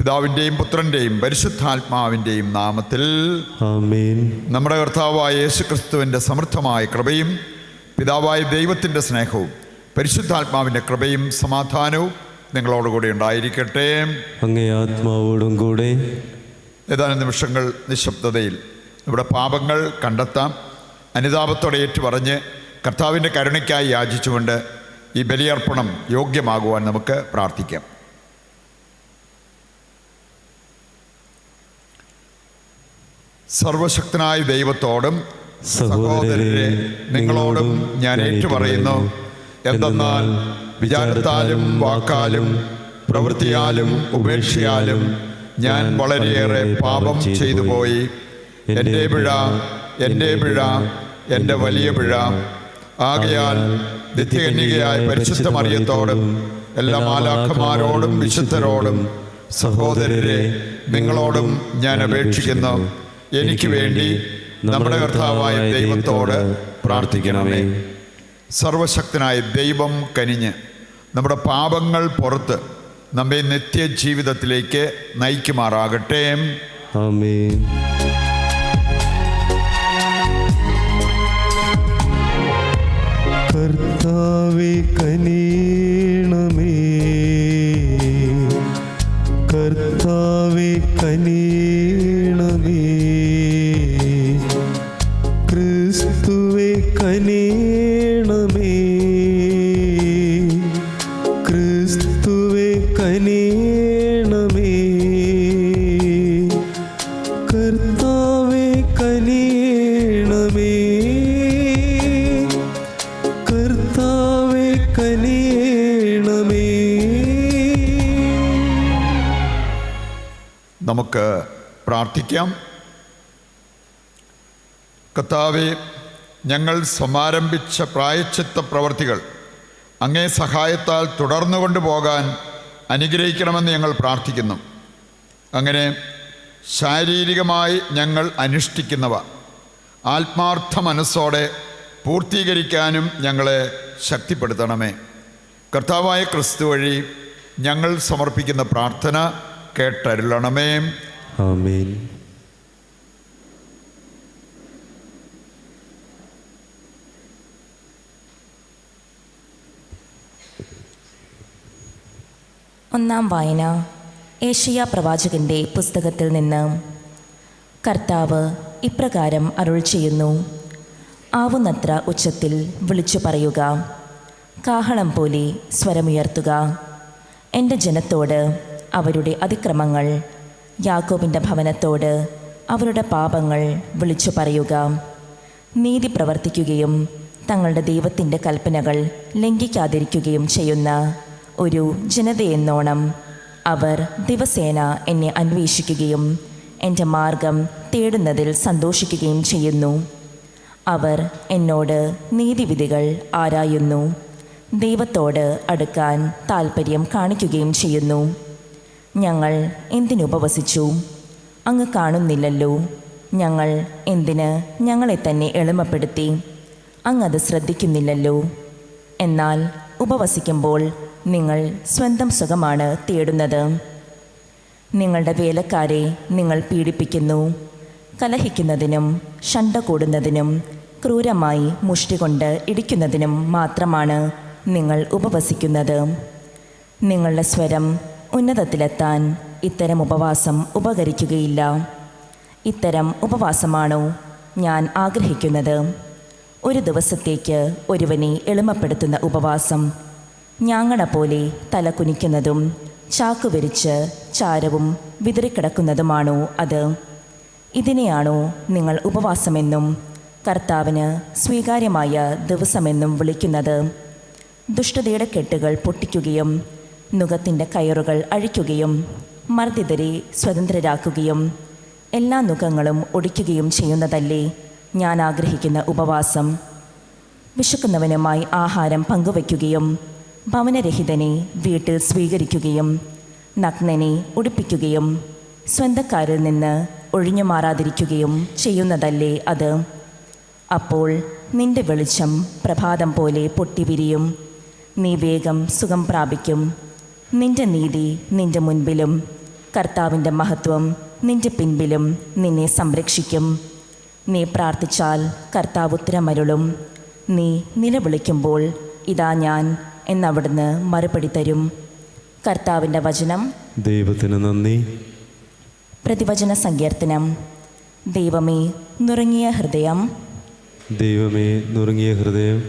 പിതാവിൻ്റെയും പുത്രൻ്റെയും പരിശുദ്ധാത്മാവിൻ്റെയും നാമത്തിൽ ആമേൻ. നമ്മുടെ കർത്താവായ യേശുക്രിസ്തുവിൻ്റെ സമൃദ്ധമായ കൃപയും പിതാവായ ദൈവത്തിൻ്റെ സ്നേഹവും പരിശുദ്ധാത്മാവിൻ്റെ കൃപയും സമാധാനവും നിങ്ങളോടുകൂടി ഉണ്ടായിരിക്കട്ടെ. അങ്ങേ ആത്മാവോടും കൂടെ. ഏതാനും നിമിഷങ്ങൾ നിശബ്ദതയിൽ നമ്മുടെ പാപങ്ങൾ കണ്ടെത്താം. അനുതാപത്തോടെ ഏറ്റുപറഞ്ഞ് കർത്താവിൻ്റെ കരുണയ്ക്കായി യാചിച്ചുകൊണ്ട് ഈ ബലിയർപ്പണം യോഗ്യമാകുവാൻ നമുക്ക് പ്രാർത്ഥിക്കാം. സർവശക്തനായ ദൈവത്തോടും സഹോദരരെ നിങ്ങളോടും ഞാൻ ഏറ്റുപറയുന്നു. എന്തെന്നാൽ വിചാരത്താലും വാക്കാലും പ്രവൃത്തിയാലും ഉപേക്ഷയാലും ഞാൻ വളരെയേറെ പാപം ചെയ്തു പോയി. എൻ്റെ പിഴ, എൻ്റെ പിഴ, എൻ്റെ വലിയ പിഴ. ആകയാൽ നിത്യകന്യകയായ പരിശുദ്ധ മറിയത്തോടും എല്ലാ മാലാഖമാരോടും വിശുദ്ധരോടും സഹോദരരെ നിങ്ങളോടും ഞാൻ അപേക്ഷിക്കുന്നു, എനിക്ക് വേണ്ടി നമ്മുടെ കർത്താവായ ദൈവത്തോട് പ്രാർത്ഥിക്കണമേ. സർവശക്തനായ ദൈവം കനിഞ്ഞ് നമ്മുടെ പാപങ്ങൾ പുറത്ത് നമ്മെ നിത്യജീവിതത്തിലേക്ക് നയിക്കുമാറാകട്ടെ. ആമേൻ. കർത്താവേ കനിയണമേ, കർത്താവേ കനിയണമേ, ക്രിസ്തുവേ കനിയണമേ, ക്രിസ്തുവേ കനിയണമേ, കർത്താവേ കനിയണമേ, കർത്താവേ കനിയണമേ. നമുക്ക് പ്രാർത്ഥിക്കാം. കർത്താവേ, ഞങ്ങൾ സമാരംഭിച്ച പ്രായശ്ചിത്ത പ്രവർത്തികൾ അങ്ങേ സഹായത്താൽ തുടർന്നു കൊണ്ടുപോകാൻ അനുഗ്രഹിക്കണമെന്ന് ഞങ്ങൾ പ്രാർത്ഥിക്കുന്നു. അങ്ങനെ ശാരീരികമായി ഞങ്ങൾ അനുഷ്ഠിക്കുന്നവ ആത്മാർത്ഥ മനസ്സോടെ പൂർത്തീകരിക്കാനും ഞങ്ങളെ ശക്തിപ്പെടുത്തണമേ. കർത്താവായ ക്രിസ്തു വഴി ഞങ്ങൾ സമർപ്പിക്കുന്ന പ്രാർത്ഥന കേട്ടരുളണമേ. ആമേൻ. ഒന്നാം വായന ഏശയ്യാ പ്രവാചകന്റെ പുസ്തകത്തിൽ നിന്ന്. കർത്താവ് ഇപ്രകാരം അരുൾ ചെയ്യുന്നു: ആവുന്നത്ര ഉച്ചത്തിൽ വിളിച്ചു പറയുക, കാഹളം പോലെ സ്വരമുയർത്തുക. എൻ്റെ ജനത്തോട് അവരുടെ അതിക്രമങ്ങൾ, യാക്കോബിൻ്റെ ഭവനത്തോട് അവരുടെ പാപങ്ങൾ വിളിച്ചു പറയുക. നീതി പ്രവർത്തിക്കുകയും തങ്ങളുടെ ദൈവത്തിൻ്റെ കൽപ്പനകൾ ലംഘിക്കാതിരിക്കുകയും ചെയ്യുന്ന ഒരു ജനതയെന്നോണം അവർ ദിവസേന എന്നെ അന്വേഷിക്കുകയും എൻ്റെ മാർഗം തേടുന്നതിൽ സന്തോഷിക്കുകയും ചെയ്യുന്നു. അവർ എന്നോട് നീതിവിധികൾ ആരായുന്നു, ദൈവത്തോട് അടുക്കാൻ താൽപ്പര്യം കാണിക്കുകയും ചെയ്യുന്നു. ഞങ്ങൾ എന്തിനുപവസിച്ചു? അങ്ങ് കാണുന്നില്ലല്ലോ. ഞങ്ങൾ എന്തിന് ഞങ്ങളെ തന്നെ എളിമപ്പെടുത്തി? അങ്ങത് ശ്രദ്ധിക്കുന്നില്ലല്ലോ. എന്നാൽ ഉപവസിക്കുമ്പോൾ നിങ്ങൾ സ്വന്തം സുഖമാണ് തേടുന്നത്. നിങ്ങളുടെ വേലക്കാരെ നിങ്ങൾ പീഡിപ്പിക്കുന്നു. കലഹിക്കുന്നതിനും ശണ്ട കൂടുന്നതിനും ക്രൂരമായി മുഷ്ടി കൊണ്ട് ഇടിക്കുന്നതിനും മാത്രമാണ് നിങ്ങൾ ഉപവസിക്കുന്നത്. നിങ്ങളുടെ സ്വരം ഉന്നതത്തിലെത്താൻ ഇത്തരം ഉപവാസം ഉപകരിക്കുകയില്ല. ഇത്തരം ഉപവാസമാണോ ഞാൻ ആഗ്രഹിക്കുന്നത്? ഒരു ദിവസത്തേക്ക് ഒരുവനെ എളിമപ്പെടുത്തുന്ന ഉപവാസം, ഞാങ്ങണ പോലെ തല കുനിക്കുന്നതും ചാക്കുവരിച്ച് ചാരവും വിതറിക്കിടക്കുന്നതുമാണോ അത്? ഇതിനെയാണോ നിങ്ങൾ ഉപവാസമെന്നും കർത്താവിന് സ്വീകാര്യമായ ദിവസമെന്നും വിളിക്കുന്നത്? ദുഷ്ടതയുടെ കെട്ടുകൾ പൊട്ടിക്കുകയും നുകത്തിൻ്റെ കയറുകൾ അഴിക്കുകയും മർദ്ദിതരെ സ്വതന്ത്രരാക്കുകയും എല്ലാ നുകങ്ങളും ഒടിക്കുകയും ചെയ്യുന്നതല്ലേ ഞാൻ ആഗ്രഹിക്കുന്ന ഉപവാസം? വിശക്കുന്നവനുമായി ആഹാരം പങ്കുവയ്ക്കുകയും ഭവനരഹിതനെ വീട്ടിൽ സ്വീകരിക്കുകയും നഗ്നനെ ഉടുപ്പിക്കുകയും സ്വന്തക്കാരിൽ നിന്ന് ഒഴിഞ്ഞു മാറാതിരിക്കുകയും ചെയ്യുന്നതല്ലേ അത്? അപ്പോൾ നിന്റെ വെളിച്ചം പ്രഭാതം പോലെ പൊട്ടിവിരിയും. നീ വേഗം സുഖം പ്രാപിക്കും. നിന്റെ നീതി നിന്റെ മുൻപിലും കർത്താവിൻ്റെ മഹത്വം നിന്റെ പിൻപിലും നിന്നെ സംരക്ഷിക്കും. നീ പ്രാർത്ഥിച്ചാൽ കർത്താവ് ഉത്തരമരുളും. നീ നിലവിളിക്കുമ്പോൾ ഇതാ ഞാൻ എന്നവിടുന്ന് മറുപടി തരും. കർത്താവിൻ്റെ വചനം. ദൈവത്തിന് നന്ദി. പ്രതിവചന സങ്കീർത്തനം. ദൈവമേ, നുറുങ്ങിയ ഹൃദയം ദൈവമേ, നുറുങ്ങിയ ഹൃദയം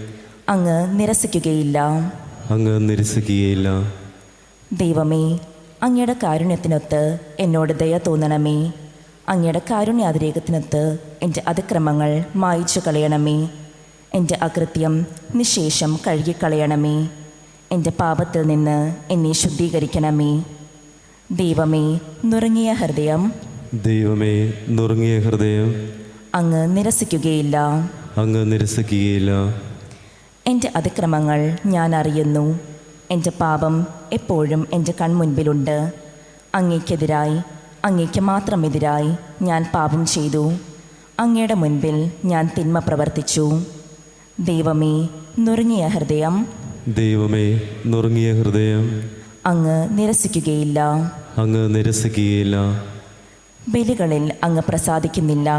അങ്ങ് നിരസിക്കുകയില്ല. അങ്ങ് നിരസിക്കുകയില്ല. ദൈവമേ, അങ്ങയുടെ കാരുണ്യത്തിനൊത്ത് എന്നോട് ദയ തോന്നണമേ. അങ്ങയുടെ കാരുണ്യാതിരേകത്തിനൊത്ത് എൻ്റെ അതിക്രമങ്ങൾ മായിച്ചു കളയണമേ. എൻ്റെ അകൃത്യം നിശേഷം കഴുകിക്കളയണമേ. എൻ്റെ പാപത്തിൽ നിന്ന് എന്നെ ശുദ്ധീകരിക്കണമേ. ദൈവമേ, നുറുങ്ങിയ ഹൃദയം ദൈവമേ, നുറുങ്ങിയ ഹൃദയം അങ്ങ് നിരസിക്കുകയില്ല. അങ്ങ് നിരസിക്കുകയില്ല. എൻ്റെ അതിക്രമങ്ങൾ ഞാൻ അറിയുന്നു. എൻ്റെ പാപം എപ്പോഴും എൻ്റെ കൺമുൻപിലുണ്ട്. അങ്ങേക്കെതിരായി, അങ്ങേക്ക് മാത്രമെതിരായി ഞാൻ പാപം ചെയ്തു. അങ്ങയുടെ മുൻപിൽ ഞാൻ തിന്മ പ്രവർത്തിച്ചു. ദൈവമേ, നുറുങ്ങിയ ഹൃദയം ദൈവമേ, നുറുങ്ങിയ ഹൃദയം അങ്ങ് നിരസിക്കുകയില്ല. അങ്ങ് നിരസിക്കുകയില്ല. ബലികളിൽ അങ്ങ് പ്രസാദിക്കുന്നില്ല.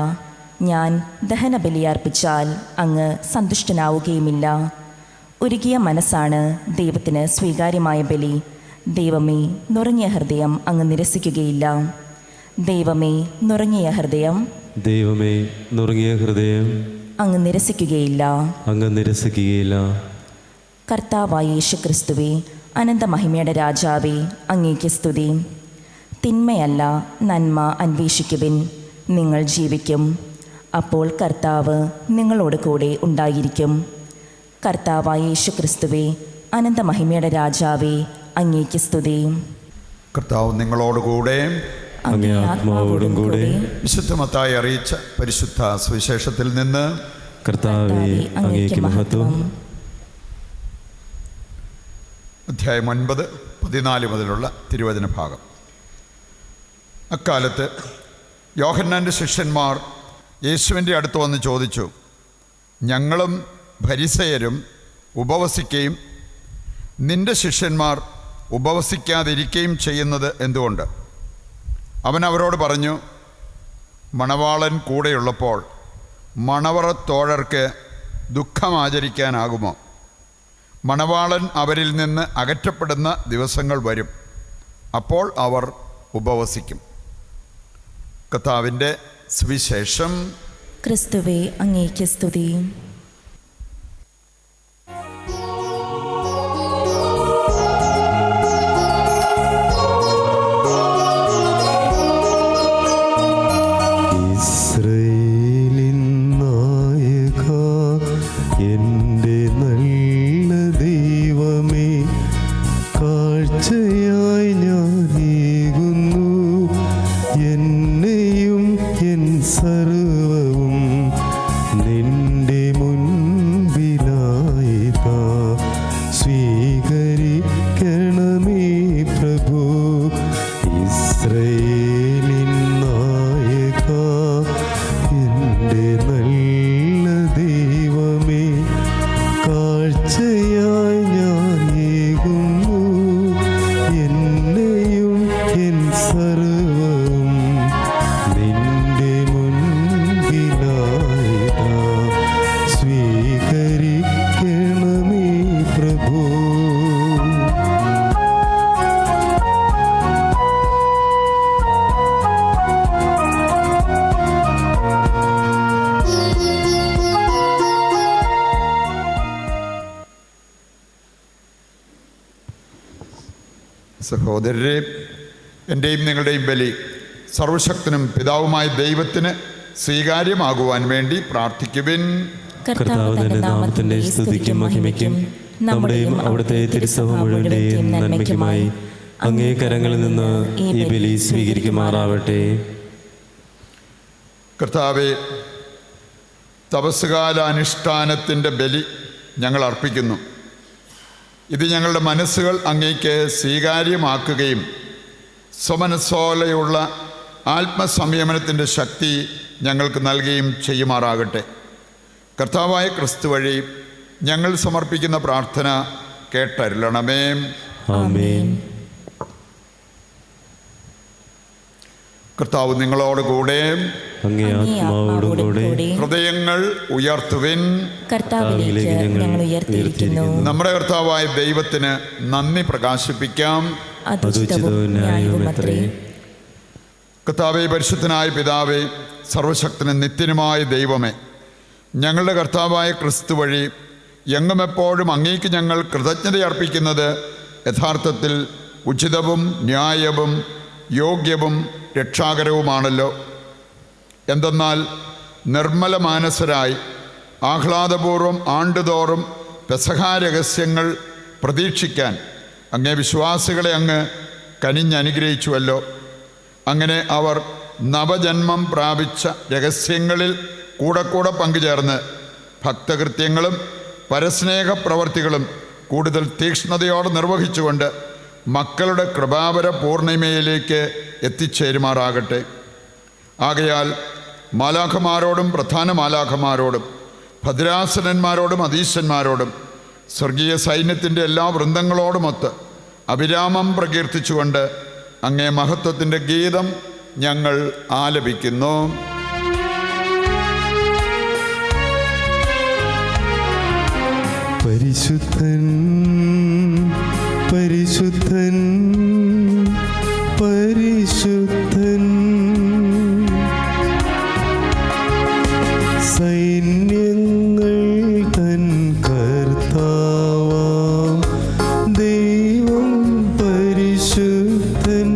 ഞാൻ ദഹനബലി അർപ്പിച്ചാൽ അങ്ങ് സന്തുഷ്ടനാവുകയുമില്ല. ഉരുകിയ മനസ്സാണ് ദൈവത്തിന് സ്വീകാര്യമായ ബലി. ദൈവമേ, നുറുങ്ങിയ ഹൃദയം അങ്ങ് നിരസിക്കുകയില്ല. ദൈവമേ, നുറുങ്ങിയ ഹൃദയം ദൈവമേ, നുറുങ്ങിയ ഹൃദയം അങ്ങ് നിരസിക്കുകയില്ല. അങ്ങ് നിരസിക്കുകയില്ല. കർത്താവായ യേശുക്രിസ്തുവേ, അനന്തമഹിമയുടെ രാജാവേ, അങ്ങേക്ക് സ്തുതി. തിന്മയല്ല നന്മ അന്വേഷിക്കുവിൻ, നിങ്ങൾ ജീവിക്കും. അപ്പോൾ കർത്താവ് നിങ്ങളോട് കൂടെ ഉണ്ടായിരിക്കും. കർത്താവായ യേശുക്രിസ്തുവേ, അനന്തമഹിമയുടെ രാജാവേ, അങ്ങേക്ക് സ്തുതി. കർത്താവ് നിങ്ങളോടുകൂടെ അങ്ങേ ആത്മാവോടും കൂടെ. വിശുദ്ധ മത്തായി അറിയിച്ച പരിശുദ്ധ സുവിശേഷത്തിൽ നിന്ന്. കർത്താവേ, അങ്ങേക്ക് മഹത്വം. അധ്യായം 9, 14 മുതലുള്ള തിരുവചന ഭാഗം. അക്കാലത്ത് യോഹന്നാൻ്റെ ശിഷ്യന്മാർ യേശുവിൻ്റെ അടുത്ത് വന്ന് ചോദിച്ചു, ഞങ്ങളും ഫരിസയരും ഉപവസിക്കുകയും നിന്റെ ശിഷ്യന്മാർ ഉപവസിക്കാതിരിക്കുകയും ചെയ്യുന്നത് എന്തുകൊണ്ട്? അവൻ അവരോട് പറഞ്ഞു, മണവാളൻ കൂടെയുള്ളപ്പോൾ മണവറത്തോഴർക്ക് ദുഃഖമാചരിക്കാനാകുമോ? മണവാളൻ അവരിൽ നിന്ന് അകറ്റപ്പെടുന്ന ദിവസങ്ങൾ വരും, അപ്പോൾ അവർ ഉപവസിക്കും. കർത്താവിൻ്റെ സുവിശേഷം. ക്രിസ്തുവേ, അങ്ങേക്ക് സ്തുതി. ഇസ്രായേലിൻ നായക, എൻ്റെ നല്ല ദൈവമേ, കാഴ്ചയായി ഞാനേകുന്നു എന്നെയും എൻ സർവവും നിന്റെ മുൻപിലായിതാ സ്വീകരിക്കണമേ പ്രഭു. ഇസ്രായേലിൻ നായക, എൻ്റെ നല്ല ദൈവമേ, കാഴ്ചയായി ഞാനേകുന്നു എന്നെയും എൻ സർവവും നിന്റെ മുൻപിലായിതാ സ്വീകരിക്കണമേ പ്രഭു. സഹോദരരെ, എൻ്റെയും നിങ്ങളുടെയും ബലി സർവശക്തനും പിതാവുമായ ദൈവത്തിന് സ്വീകാര്യമാകുവാൻ വേണ്ടി പ്രാർത്ഥിക്കുവിൻ. കർത്താവ് തന്റെ നാമത്തിന്റെ സ്തുതിക്കും മഹിമയ്ക്കും നമ്മുടെയും അവിടുത്തെ തിരുസഭ മുഴുവന്റെയും നന്മയ്ക്കുമായി അങ്ങേ കരങ്ങളിൽ നിന്ന് ഈ ബലി സ്വീകരിക്കുമാറാവട്ടെ. കർത്താവെ, തപസ്സുകാല അനുഷ്ഠാനത്തിൻ്റെ ബലി ഞങ്ങൾ അർപ്പിക്കുന്നു. ഇത് ഞങ്ങളുടെ മനസ്സുകൾ അങ്ങേക്ക് സ്വീകാര്യമാക്കുകയും സ്വമനസ്സോലെയുള്ള ആത്മസംയമനത്തിൻ്റെ ശക്തി ഞങ്ങൾക്ക് നൽകുകയും ചെയ്യുമാറാകട്ടെ. കർത്താവായ ക്രിസ്തു വഴി ഞങ്ങൾ സമർപ്പിക്കുന്ന പ്രാർത്ഥന കേട്ടരുളണമേ. ആമേൻ. കർത്താവ് നിങ്ങളോട് കൂടെ. അങ്ങേ ആത്മാവോടും കൂടെ. ഹൃദയങ്ങൾ ഉയർത്തുവിൻ. കർത്താവിലേക്ക് ഞങ്ങൾ ഉയർത്തിയിരിക്കുന്നു. നമ്മുടെ കർത്താവായ ദൈവത്തിന് നന്ദി പ്രകാശിപ്പിക്കാം. അത് ഉചിതവും ന്യായവുമത്രേ. കർത്താവേ, പരിശുദ്ധനായ പിതാവേ, സർവശക്തനും നിത്യനുമായ ദൈവമേ, ഞങ്ങളുടെ കർത്താവായ ക്രിസ്തു വഴി എങ്ങും എപ്പോഴും അങ്ങേക്ക് ഞങ്ങൾ കൃതജ്ഞതയർപ്പിക്കുന്നത് യഥാർത്ഥത്തിൽ ഉചിതവും ന്യായവും യോഗ്യവും രക്ഷാകരവുമാണല്ലോ. എന്തെന്നാൽ നിർമ്മല മാനസരായി ആഹ്ലാദപൂർവ്വം ആണ്ടുതോറും പെസഹാ രഹസ്യങ്ങൾ പ്രതീക്ഷിക്കാൻ അങ്ങേ വിശ്വാസികളെ അങ്ങ് കനിഞ്ഞനുഗ്രഹിച്ചുവല്ലോ. അങ്ങനെ അവർ നവജന്മം പ്രാപിച്ച രഹസ്യങ്ങളിൽ കൂടെ പങ്കുചേർന്ന് ഭക്തകൃത്യങ്ങളും പരസ്നേഹ പ്രവർത്തികളും കൂടുതൽ തീക്ഷ്ണതയോടെ നിർവഹിച്ചുകൊണ്ട് മക്കളുടെ കൃപാവര പൂർണിമയിലേക്ക് എത്തിച്ചേരുമാറാകട്ടെ. ആകയാൽ മാലാഖമാരോടും പ്രധാന മാലാഖമാരോടും ഭദ്രാസനന്മാരോടും അധീശന്മാരോടും സ്വർഗീയ സൈന്യത്തിൻ്റെ എല്ലാ വൃന്ദങ്ങളോടുമൊത്ത് അവിരാമം പ്രകീർത്തിച്ചുകൊണ്ട് അങ്ങേ മഹത്വത്തിൻ്റെ ഗീതം ഞങ്ങൾ ആലപിക്കുന്നു. പരിശുദ്ധൻ പരിശുദ്ധൻ പരിശുദ്ധൻ, സൈന്യങ്ങൾ തൻ കർത്താവാം ദൈവം പരിശുദ്ധൻ.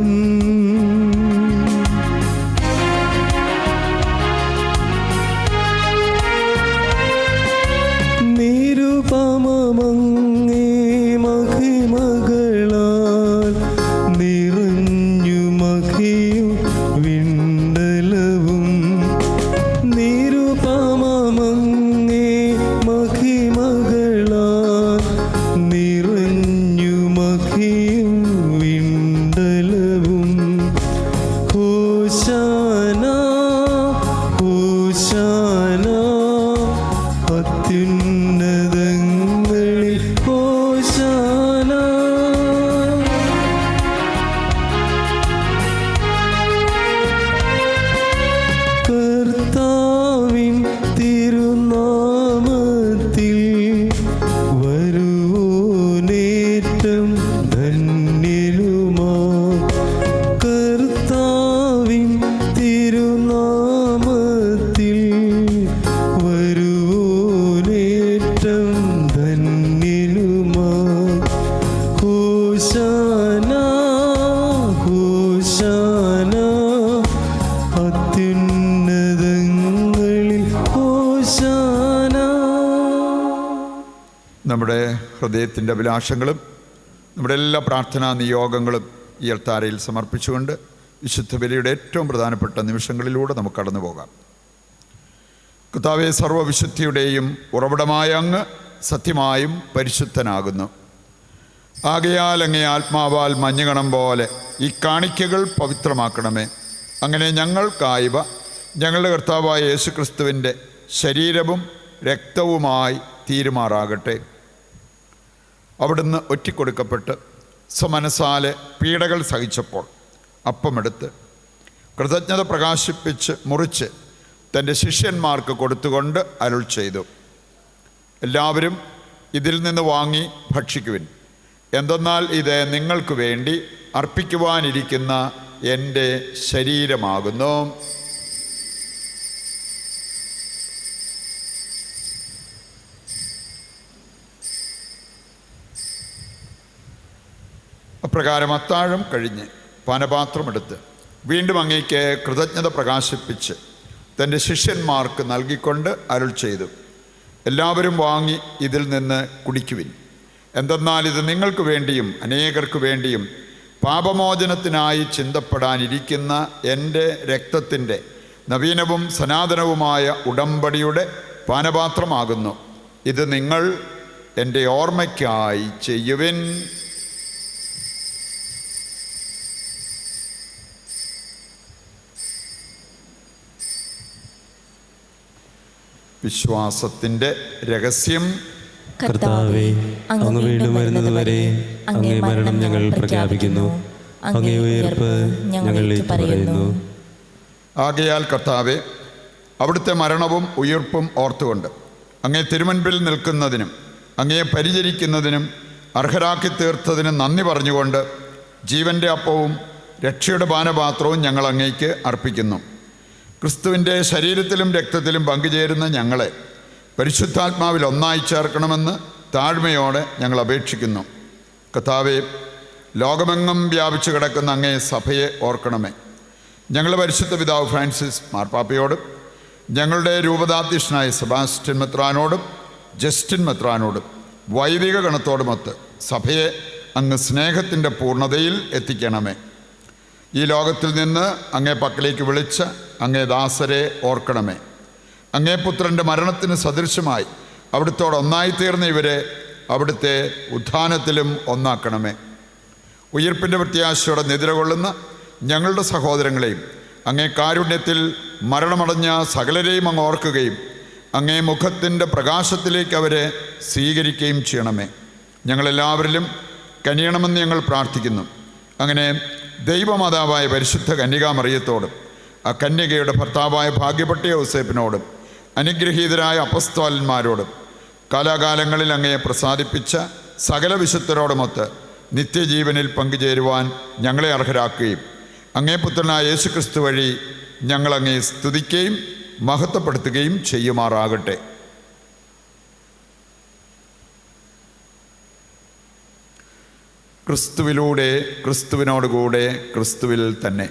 നിരുപമമങ്ങേ മഹിമകളാൽ നിറഞ്ഞു മഹിയും വിണ്ടലവും. നിരുപമമങ്ങേ മഹിമകളാൽ നിറഞ്ഞു മഹിയും വിണ്ടലവും. ഹോശാന ഹോശാന അത്യുന്നതങ്ങളിൽ ഹോശാന. കർത്താവിൻ തിരുനാമത്തിൽ വരുവോനേറ്റം ധന്യരുമാ. കർത്താവിൻ തിരുനാമത്തിൽ വരുവോനേറ്റം ധന്യരുമാ. ഹോശാന ഹോശാന അത്യുന്നതങ്ങളിൽ ഹോശാന. നമ്മുടെ ഹൃദയത്തിൻ്റെ അഭിലാഷങ്ങളും നമ്മുടെ എല്ലാ പ്രാർത്ഥനാ നിയോഗങ്ങളും ഈ അൾത്താരയിൽ സമർപ്പിച്ചുകൊണ്ട് വിശുദ്ധ ബലിയുടെ ഏറ്റവും പ്രധാനപ്പെട്ട നിമിഷങ്ങളിലൂടെ നമുക്ക് കടന്നു പോകാം. കർത്താവേ, സർവ്വവിശുദ്ധിയുടെയും ഉറവിടമായ അങ്ങ് സത്യമായും പരിശുദ്ധനാകുന്നു. ആകയാൽ അങ്ങേ ആത്മാവാൽ മഞ്ഞുകണം പോലെ ഈ കാണിക്കകൾ പവിത്രമാക്കണമേ. അങ്ങനെ ഞങ്ങൾക്കായവ ഞങ്ങളുടെ കർത്താവായ യേശുക്രിസ്തുവിൻ്റെ ശരീരവും രക്തവുമായി തീരുമാറാകട്ടെ. അവിടുന്ന് ഒറ്റിക്കൊടുക്കപ്പെട്ട് സ്വമനസാലെ പീഡകൾ സഹിച്ചപ്പോൾ അപ്പമെടുത്ത് കൃതജ്ഞത പ്രകാശിപ്പിച്ച് മുറിച്ച് തൻ്റെ ശിഷ്യന്മാർക്ക് കൊടുത്തുകൊണ്ട് അരുൾ ചെയ്തു, എല്ലാവരും ഇതിൽ നിന്ന് വാങ്ങി ഭക്ഷിക്കുവിൻ. എന്തെന്നാൽ ഇത് നിങ്ങൾക്ക് വേണ്ടി അർപ്പിക്കുവാനിരിക്കുന്ന എൻ്റെ ശരീരമാകുന്നു. അപ്രകാരം അത്താഴം കഴിഞ്ഞ് പാനപാത്രമെടുത്ത് വീണ്ടും അങ്ങേക്ക് കൃതജ്ഞത പ്രകാശിപ്പിച്ച് തൻ്റെ ശിഷ്യന്മാർക്ക് നൽകിക്കൊണ്ട് അരുൾ ചെയ്തു, എല്ലാവരും വാങ്ങി ഇതിൽ നിന്ന് കുടിക്കുവിൻ. എന്തെന്നാൽ ഇത് നിങ്ങൾക്ക് വേണ്ടിയും അനേകർക്ക് വേണ്ടിയും പാപമോചനത്തിനായി ചിന്തപ്പെടാനിരിക്കുന്ന എൻ്റെ രക്തത്തിൻ്റെ നവീനവും സനാതനവുമായ ഉടമ്പടിയുടെ പാനപാത്രമാകുന്നു. ഇത് നിങ്ങൾ എൻ്റെ ഓർമ്മയ്ക്കായി ചെയ്യുവിൻ. വിശ്വാസത്തിൻ്റെ രഹസ്യം. കർത്താവേ, അങ്ങ് വീണ്ടും വരുന്നതുവരെ അങ്ങേ മരണം ഞങ്ങൾ പ്രഖ്യാപിക്കുന്നു. അങ്ങേ ഉയർപ്പ് ഞങ്ങൾ പറയുന്നു. ആകയാൽ കർത്താവെ, അവിടുത്തെ മരണവും ഉയിർപ്പും ഓർത്തുകൊണ്ട് അങ്ങേ തിരുമുൻപിൽ നിൽക്കുന്നതിനും അങ്ങയെ പരിചരിക്കുന്നതിനും അർഹരാക്കി തീർത്തതിനും നന്ദി പറഞ്ഞുകൊണ്ട് ജീവൻ്റെ അപ്പവും രക്ഷയുടെ പാനപാത്രവും ഞങ്ങൾ അങ്ങേക്ക് അർപ്പിക്കുന്നു. ക്രിസ്തുവിൻ്റെ ശരീരത്തിലും രക്തത്തിലും പങ്കുചേരുന്ന ഞങ്ങളെ പരിശുദ്ധാത്മാവിൽ ഒന്നായി ചേർക്കണമെന്ന് താഴ്മയോടെ ഞങ്ങൾ അപേക്ഷിക്കുന്നു. കർത്താവേ, ലോകമെങ്ങും വ്യാപിച്ചു കിടക്കുന്ന അങ്ങേ സഭയെ ഓർക്കണമേ. ഞങ്ങളുടെ പരിശുദ്ധ പിതാവ് ഫ്രാൻസിസ് മാർപ്പാപ്പയോടും ഞങ്ങളുടെ രൂപതാധ്യക്ഷനായ സെബാസ്റ്റ്യൻ മെത്രാനോടും ജസ്റ്റിൻ മെത്രാനോടും വൈദിക ഗണത്തോടുമൊത്ത് സഭയെ അങ്ങ് സ്നേഹത്തിൻ്റെ പൂർണ്ണതയിൽ എത്തിക്കണമേ. ഈ ലോകത്തിൽ നിന്ന് അങ്ങേ പക്കലേക്ക് വിളിച്ച അങ്ങേ ദാസരെ ഓർക്കണമേ. അങ്ങേ പുത്രൻ്റെ മരണത്തിന് സദൃശമായി അവിടുത്തോട് ഒന്നായിത്തീർന്ന ഇവരെ അവിടുത്തെ ഉത്ഥാനത്തിലും ഒന്നാക്കണമേ. ഉയിർപ്പിൻ്റെ പ്രത്യാശയോടെ നിദ്രകൊള്ളുന്ന ഞങ്ങളുടെ സഹോദരങ്ങളെയും അങ്ങേ കാരുണ്യത്തിൽ മരണമടഞ്ഞ സകലരെയും അങ്ങ് ഓർക്കുകയും അങ്ങേ മുഖത്തിൻ്റെ പ്രകാശത്തിലേക്ക് അവരെ സ്വീകരിക്കുകയും ചെയ്യണമേ. ഞങ്ങളെല്ലാവരിലും കനിയണമെന്ന് ഞങ്ങൾ പ്രാർത്ഥിക്കുന്നു. അങ്ങനെ ദൈവമാതാവായ പരിശുദ്ധ കന്യകാമറിയത്തോടും ആ കന്യകയുടെ ഭർത്താവായ ഭാഗ്യപ്പെട്ട യോസേപ്പിനോടും അനുഗ്രഹീതരായ അപ്പസ്തോലന്മാരോടും കാലാകാലങ്ങളിൽ അങ്ങയെ പ്രസാദിപ്പിച്ച സകല വിശുദ്ധരോടുമൊത്ത് നിത്യജീവനിൽ പങ്കുചേരുവാൻ ഞങ്ങളെ അർഹരാക്കുകയും അങ്ങേ പുത്രനായ യേശുക്രിസ്തു വഴി ഞങ്ങളങ്ങേ സ്തുതിക്കുകയും മഹത്വപ്പെടുത്തുകയും ചെയ്യുമാറാകട്ടെ. ക്രിസ്തുവിലൂടെ, ക്രിസ്തുവിനോടുകൂടെ, ക്രിസ്തുവിൽ തന്നെ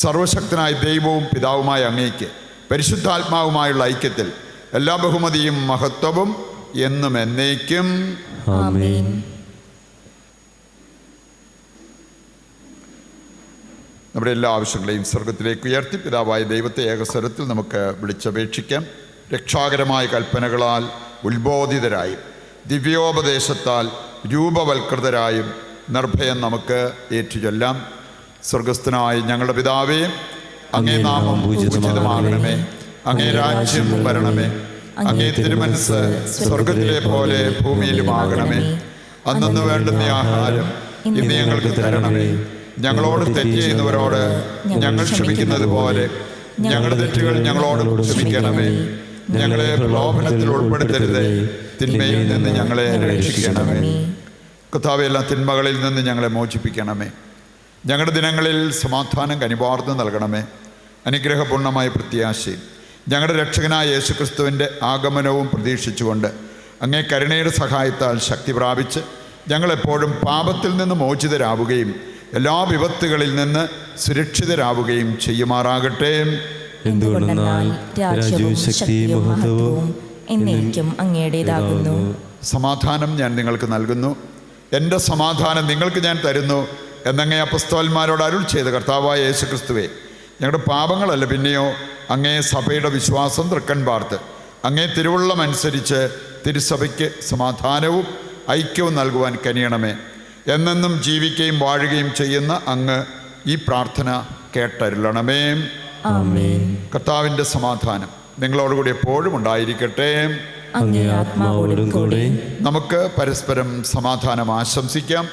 സർവശക്തനായ ദൈവവും പിതാവുമായ അങ്ങേക്ക് പരിശുദ്ധാത്മാവുമായുള്ള ഐക്യത്തിൽ എല്ലാ ബഹുമതിയും മഹത്വവും എന്നും എന്നേക്കും ആമേൻ. നമ്മുടെ എല്ലാ ആവശ്യങ്ങളെയും സ്വർഗത്തിലേക്ക് ഉയർത്തി പിതാവായ ദൈവത്തെ ഏകസ്വരത്തിൽ നമുക്ക് വിളിച്ചപേക്ഷിക്കാം. രക്ഷാകരമായ കൽപ്പനകളാൽ ഉത്ബോധിതരായും ദിവ്യോപദേശത്താൽ രൂപവൽകൃതരായും നിർഭയം നമുക്ക് ഏറ്റുചൊല്ലാം. സ്വർഗസ്ഥനായ ഞങ്ങളുടെ പിതാവേ, അങ്ങേ നാമം പൂജിതമാകണമേ. അങ്ങേ രാജ്യം വരണമേ. അങ്ങേ തിരുമനസ്സ് സ്വർഗത്തിലെ പോലെ ഭൂമിയിലുമാകണമേ. അന്നന്ന് വേണ്ടുന്ന ആഹാരം ഇന്ന് ഞങ്ങൾക്ക് തരണമേ. ഞങ്ങളോട് തെറ്റ് ചെയ്യുന്നവരോട് ഞങ്ങൾ ക്ഷമിക്കുന്നത് പോലെ ഞങ്ങളുടെ തെറ്റുകൾ ഞങ്ങളോട് ക്ഷമിക്കണമേ. ഞങ്ങളെ പ്രലോഭനത്തിൽ ഉൾപ്പെടുത്തരുതേ, തിന്മയിൽ നിന്ന് ഞങ്ങളെ രക്ഷിക്കണമേ. കർത്താവേ, എല്ലാ തിന്മകളിൽ നിന്ന് ഞങ്ങളെ മോചിപ്പിക്കണമേ. ഞങ്ങളുടെ ദിനങ്ങളിൽ സമാധാനം കനിവാർന്ന് നൽകണമേ. അനുഗ്രഹപൂർണ്ണമായ പ്രത്യാശയും ഞങ്ങളുടെ രക്ഷകനായ യേശുക്രിസ്തുവിൻ്റെ ആഗമനവും പ്രതീക്ഷിച്ചുകൊണ്ട് അങ്ങേ കരുണയുടെ സഹായത്താൽ ശക്തി പ്രാപിച്ച് ഞങ്ങളെപ്പോഴും പാപത്തിൽ നിന്ന് മോചിതരാവുകയും എല്ലാ വിപത്തുകളിൽ നിന്ന് സുരക്ഷിതരാവുകയും ചെയ്യുമാറാകട്ടെ. എന്തുകൊണ്ടെന്നാൽ രാജ്യവും ശക്തിയും മഹത്വവും എന്നേക്കും അങ്ങയുടേതാകുന്നു. സമാധാനം ഞാൻ നിങ്ങൾക്ക് നൽകുന്നു, എൻ്റെ സമാധാനം നിങ്ങൾക്ക് ഞാൻ തരുന്നു എന്നങ്ങേ അപ്പസ്തോലന്മാരോട് അരുൾ ചെയ്ത കർത്താവായ യേശുക്രിസ്തുവേ, ഞങ്ങളുടെ പാപങ്ങളല്ല പിന്നെയോ അങ്ങേ സഭയുടെ വിശ്വാസം തൃക്കൺ പാർത്ത് അങ്ങേ തിരുവുള്ളമനുസരിച്ച് തിരുസഭയ്ക്ക് സമാധാനവും ഐക്യവും നൽകുവാൻ കനിയണമേ. എന്നെന്നും ജീവിക്കുകയും വാഴുകയും ചെയ്യുന്ന അങ്ങ് ഈ പ്രാർത്ഥന കേട്ടരുളണമേ. ആമേൻ. കർത്താവിൻ്റെ സമാധാനം നിങ്ങളോടുകൂടി എപ്പോഴും ഉണ്ടായിരിക്കട്ടെ. അങ്ങേ ആത്മാവോടും കൂടെ. നമുക്ക് പരസ്പരം സമാധാനം ആശംസിക്കാം.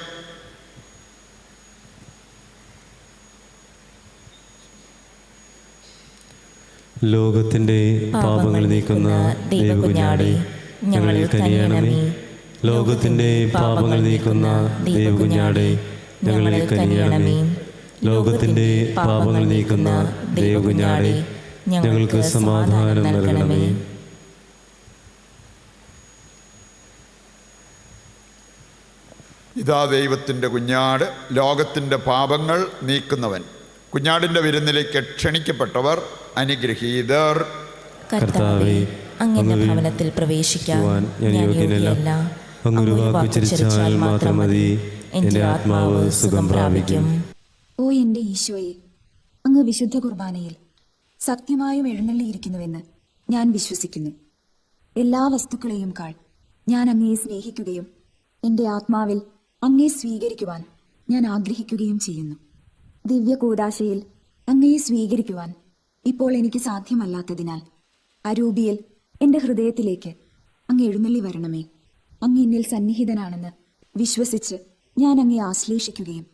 ലോകത്തിൻ്റെ പാപങ്ങൾ നീക്കുന്ന ദൈവകുഞ്ഞാടേ, ഞങ്ങളിൽ കനിയണമേ. ലോകത്തിൻ്റെ പാപങ്ങൾ നീക്കുന്ന ദൈവകുഞ്ഞാടേ, ഞങ്ങളിൽ കനിയണമേ. ലോകത്തിൻ്റെ പാപങ്ങൾ നീക്കുന്ന ദൈവകുഞ്ഞാടേ, ഞങ്ങൾക്ക് സമാധാനം നൽകണമേ. ഇതാ ദൈവത്തിൻ്റെ കുഞ്ഞാട്, ലോകത്തിൻ്റെ പാപങ്ങൾ നീക്കുന്നവൻ. കുഞ്ഞാടിൻ്റെ വിരുന്നിലേക്ക് ക്ഷണിക്കപ്പെട്ടവർ അനുഗ്രഹീതർ. കർത്താവേ, അങ്ങയുടെ ഭവനത്തിൽ പ്രവേശിക്കാൻ ഞാൻ യോഗ്യനല്ല. അങ്ങ് ഒരു വാക്ക് ഉച്ചരിച്ചാൽ മാത്രം മതി, എൻ്റെ ആത്മാവ് സുഖം പ്രാപിക്കും. ഓ എൻ്റെ ഈശോയെ, അങ്ങ് വിശുദ്ധ കുർബാനയിൽ സത്യമായും എഴുന്നള്ളിയിരിക്കുന്നുവെന്ന് ഞാൻ വിശ്വസിക്കുന്നു. എല്ലാ വസ്തുക്കളെയും കാൾ ഞാൻ അങ്ങയെ സ്നേഹിക്കുകയും എൻ്റെ ആത്മാവിൽ അങ്ങയെ സ്വീകരിക്കുവാൻ ഞാൻ ആഗ്രഹിക്കുകയും ചെയ്യുന്നു. ദിവ്യ കൂദാശയിൽ അങ്ങയെ സ്വീകരിക്കുവാൻ ഇപ്പോൾ എനിക്ക് സാധ്യമല്ലാത്തതിനാൽ അരൂപിയിൽ എൻ്റെ ഹൃദയത്തിലേക്ക് അങ്ങ് എഴുന്നള്ളി വരണമേ. അങ്ങ് എന്നിൽ സന്നിഹിതനാണെന്ന് വിശ്വസിച്ച് ഞാൻ അങ്ങയെ ആശ്ലേഷിക്കുകയും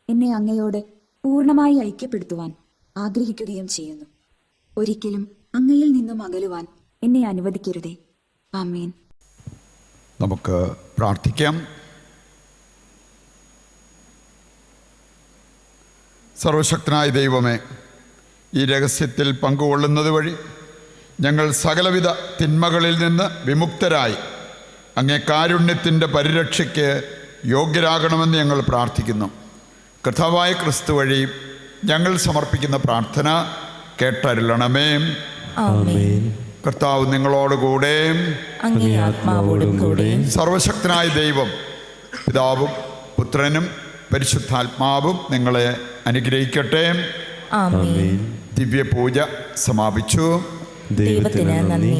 എന്നെ അങ്ങയോട് പൂർണ്ണമായി ഐക്യപ്പെടുത്തുവാൻ ആഗ്രഹിക്കുകയും ചെയ്യുന്നു. ഒരിക്കലും അങ്ങയിൽ നിന്നും അകലുവാൻ എന്നെ അനുവദിക്കരുതേ. ആമേൻ. നമുക്ക് പ്രാർത്ഥിക്കാം. സർവശക്തനായ ദൈവമേ, ഈ രഹസ്യത്തിൽ പങ്കുകൊള്ളുന്നത് വഴി ഞങ്ങൾ സകലവിധ തിന്മകളിൽ നിന്ന് വിമുക്തരായി അങ്ങേ കാരുണ്യത്തിൻ്റെ പരിരക്ഷയ്ക്ക് യോഗ്യരാകണമെന്ന് ഞങ്ങൾ പ്രാർത്ഥിക്കുന്നു. കർത്താവായ ക്രിസ്തു വഴി ഞങ്ങൾ സമർപ്പിക്കുന്ന പ്രാർത്ഥന കേട്ടരുളണമേ. ആമേൻ. കർത്താവ് നിങ്ങളോടുകൂടെ, അങ്ങേ ആത്മാവോടും കൂടെ. സർവശക്തനായ ദൈവം പിതാവും പുത്രനും പരിശുദ്ധാത്മാവും നിങ്ങളെ അനുഗ്രഹിക്കട്ടെ. ആമേൻ. ദിവ്യപൂജ സമാപിച്ചു. ദൈവത്തിന് നന്ദി.